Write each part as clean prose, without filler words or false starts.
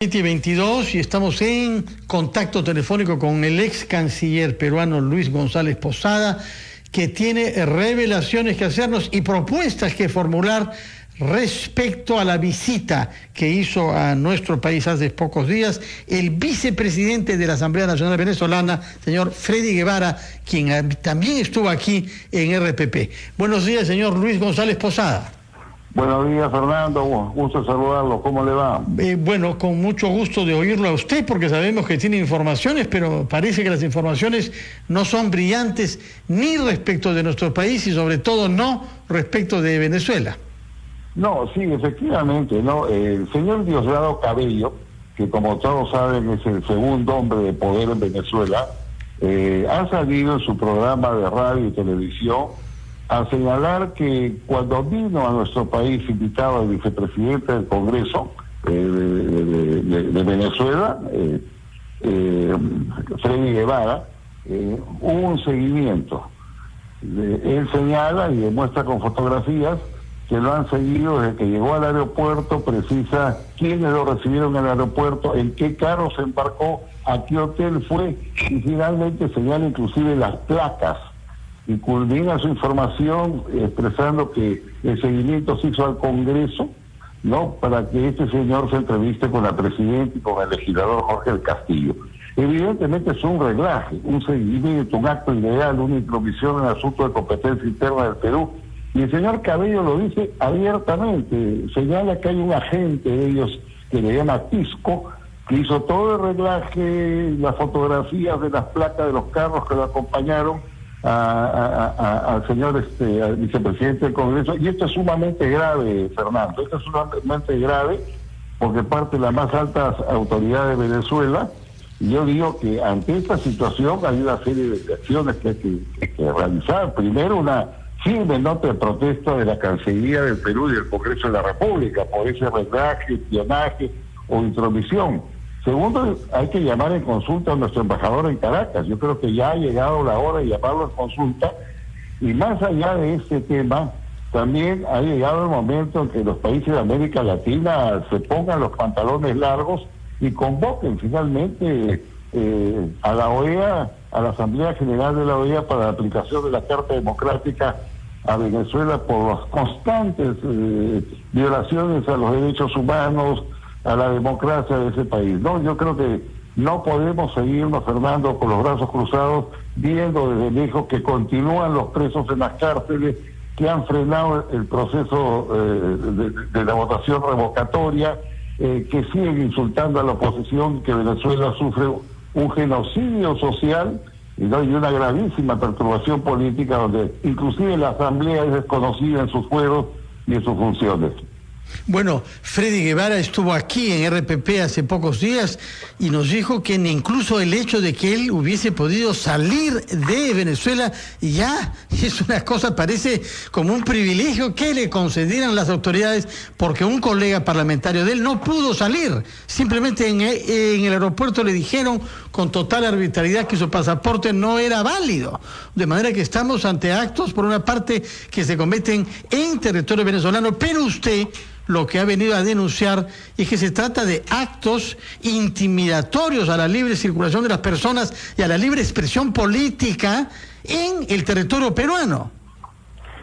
2022 y estamos en contacto telefónico con el ex canciller peruano Luis González Posada, que tiene revelaciones que hacernos y propuestas que formular respecto a la visita que hizo a nuestro país hace pocos días el vicepresidente de la Asamblea Nacional Venezolana, señor Freddy Guevara, quien también estuvo aquí en RPP. Buenos días, señor Luis González Posada. Buenos días, Fernando, gusto saludarlo, ¿cómo le va? Bueno, con mucho gusto de oírlo a usted, porque sabemos que tiene informaciones, pero parece que las informaciones no son brillantes ni respecto de nuestro país y sobre todo no respecto de Venezuela. No, sí, efectivamente, ¿no? El señor Diosdado Cabello, que como todos saben es el segundo hombre de poder en Venezuela, ha salido en su programa de radio y televisión a señalar que cuando vino a nuestro país invitado al vicepresidente del Congreso de Venezuela, Freddy Guevara, hubo un seguimiento. Él señala y demuestra con fotografías que lo han seguido desde que llegó al aeropuerto, precisa quiénes lo recibieron en el aeropuerto, en qué carro se embarcó, a qué hotel fue, y finalmente señala inclusive las placas, y culmina su información expresando que el seguimiento se hizo al Congreso, ¿no?, para que este señor se entreviste con la presidenta y con el legislador Jorge del Castillo. Evidentemente es un reglaje, un seguimiento, un acto ilegal, una intromisión en el asunto de competencia interna del Perú. Y el señor Cabello lo dice abiertamente, señala que hay un agente de ellos que le llama Tisco, que hizo todo el reglaje, las fotografías de las placas de los carros que lo acompañaron al señor al vicepresidente del Congreso. Y esto es sumamente grave, Fernando, esto es sumamente grave porque parte de las más altas autoridades de Venezuela. Y yo digo que ante esta situación hay una serie de acciones que hay que realizar. Primero, una firme nota de protesta de la Cancillería del Perú y del Congreso de la República por ese reglaje, espionaje o intromisión. Segundo, hay que llamar en consulta a nuestro embajador en Caracas. Yo creo que ya ha llegado la hora de llamarlo en consulta. Y más allá de este tema, también ha llegado el momento en que los países de América Latina se pongan los pantalones largos y convoquen finalmente a la OEA, a la Asamblea General de la OEA, para la aplicación de la Carta Democrática a Venezuela por las constantes violaciones a los derechos humanos, a la democracia de ese país. No, yo creo que no podemos seguirnos, Fernando, con los brazos cruzados, viendo desde lejos que continúan los presos en las cárceles, que han frenado el proceso de la votación revocatoria, que siguen insultando a la oposición, que Venezuela sufre un genocidio social y una gravísima perturbación política donde inclusive la Asamblea es desconocida en sus fueros y en sus funciones. Bueno, Freddy Guevara estuvo aquí en RPP hace pocos días y nos dijo que incluso el hecho de que él hubiese podido salir de Venezuela ya es una cosa, parece como un privilegio que le concedieran las autoridades, porque un colega parlamentario de él no pudo salir. Simplemente en el aeropuerto le dijeron con total arbitrariedad que su pasaporte no era válido. De manera que estamos ante actos, por una parte, que se cometen en territorio venezolano, pero usted lo que ha venido a denunciar es que se trata de actos intimidatorios a la libre circulación de las personas y a la libre expresión política en el territorio peruano.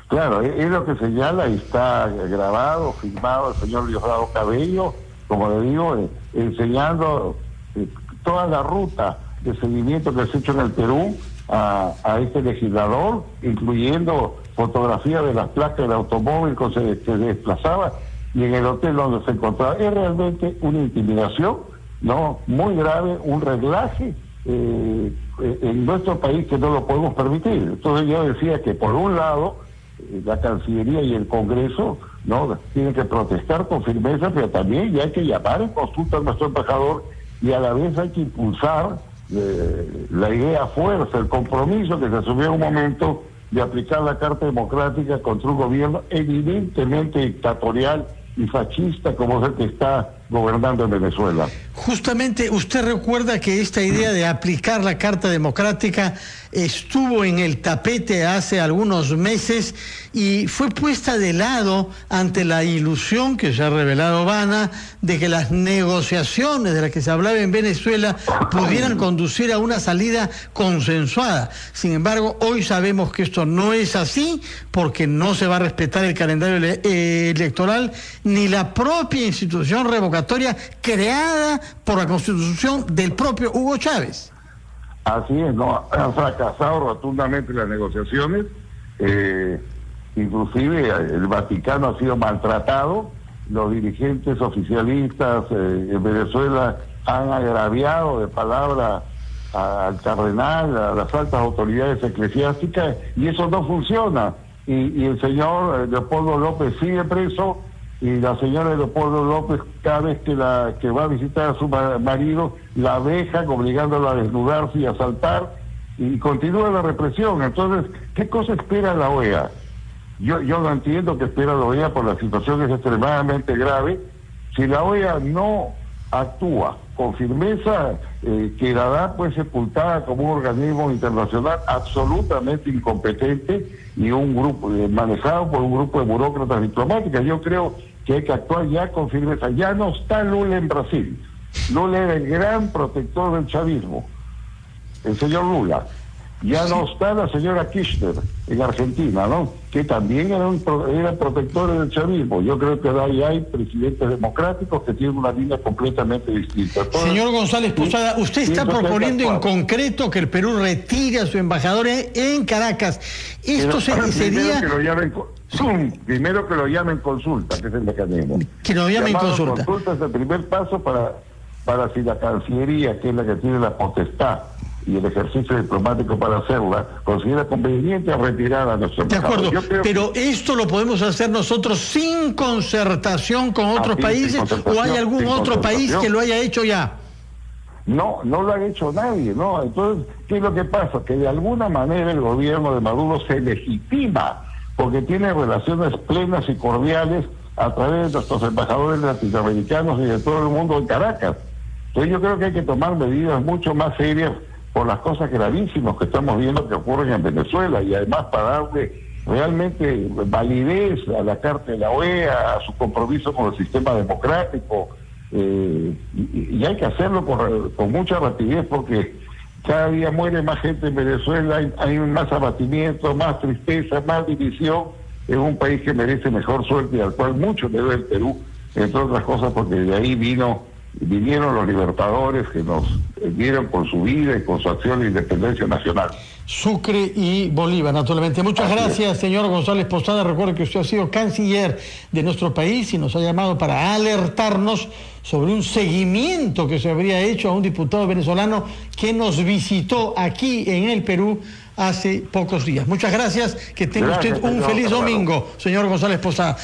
Claro, es lo que señala y está grabado, filmado el señor Diosdado Cabello, como le digo, enseñando toda la ruta de seguimiento que se ha hecho en el Perú a este legislador, incluyendo fotografías de las placas del automóvil que se desplazaba y en el hotel donde se encontraba. Es realmente una intimidación, ¿no?, muy grave, un reglaje en nuestro país que no lo podemos permitir. Entonces yo decía que por un lado la Cancillería y el Congreso, ¿no?, tienen que protestar con firmeza, pero también ya hay que llamar en consulta a nuestro embajador y a la vez hay que impulsar la idea fuerza, el compromiso que se asumió en un momento de aplicar la Carta Democrática contra un gobierno evidentemente dictatorial y fascista como es el que está gobernando en Venezuela. Justamente, usted recuerda que esta idea de aplicar la Carta Democrática estuvo en el tapete hace algunos meses y fue puesta de lado ante la ilusión que se ha revelado vana de que las negociaciones de las que se hablaba en Venezuela pudieran conducir a una salida consensuada. Sin embargo, hoy sabemos que esto no es así porque no se va a respetar el calendario electoral ni la propia institución revocatoria creada por la Constitución del propio Hugo Chávez. Así es, no han fracasado rotundamente las negociaciones, inclusive el Vaticano ha sido maltratado, los dirigentes oficialistas en Venezuela han agraviado de palabra al cardenal, a las altas autoridades eclesiásticas, y eso no funciona, y el señor Leopoldo López sigue preso, y la señora Leopoldo López cada vez que va a visitar a su marido la dejan obligándola a desnudarse y a saltar y continúa la represión. Entonces, ¿qué cosa espera la OEA? Yo no entiendo qué espera la OEA, por la situación es extremadamente grave. Si la OEA no actúa con firmeza, quedará pues sepultada como un organismo internacional absolutamente incompetente y un grupo manejado por un grupo de burócratas diplomáticas. Yo creo que hay que actuar ya con firmeza. Ya no está Lula en Brasil. Lula era el gran protector del chavismo, el señor Lula. Ya no está la señora Kirchner en Argentina, ¿no? Que también era protector del chavismo. Yo creo que ahí hay presidentes democráticos que tienen una línea completamente distinta. Entonces, señor González Posada, usted está proponiendo en concreto que el Perú retire a su embajador en Caracas. Esto sería... Primero que lo llamen consulta, que es el mecanismo. Que lo llamen consulta. Consulta es el primer paso para si la Cancillería, que es la que tiene la potestad y el ejercicio diplomático para hacerla, considera conveniente retirar a nuestro embajador. De acuerdo, pero esto lo podemos hacer nosotros sin concertación con otros países, ¿o hay algún otro país que lo haya hecho ya? No lo ha hecho nadie, ¿no? Entonces, ¿qué es lo que pasa? Que de alguna manera el gobierno de Maduro se legitima porque tiene relaciones plenas y cordiales a través de nuestros embajadores latinoamericanos y de todo el mundo en Caracas. Entonces yo creo que hay que tomar medidas mucho más serias por las cosas gravísimas que estamos viendo que ocurren en Venezuela, y además para darle realmente validez a la Carta de la OEA, a su compromiso con el sistema democrático, y hay que hacerlo con mucha rapidez porque cada día muere más gente en Venezuela, hay más abatimiento, más tristeza, más división. Es un país que merece mejor suerte y al cual mucho le debe el Perú, entre otras cosas porque de ahí vinieron los libertadores que nos dieron con su vida y con su acción de independencia nacional. Sucre y Bolívar, naturalmente. Muchas gracias, señor González Posada. Recuerde que usted ha sido canciller de nuestro país y nos ha llamado para alertarnos sobre un seguimiento que se habría hecho a un diputado venezolano que nos visitó aquí en el Perú hace pocos días. Muchas gracias, que tenga usted un feliz domingo, señor González Posada.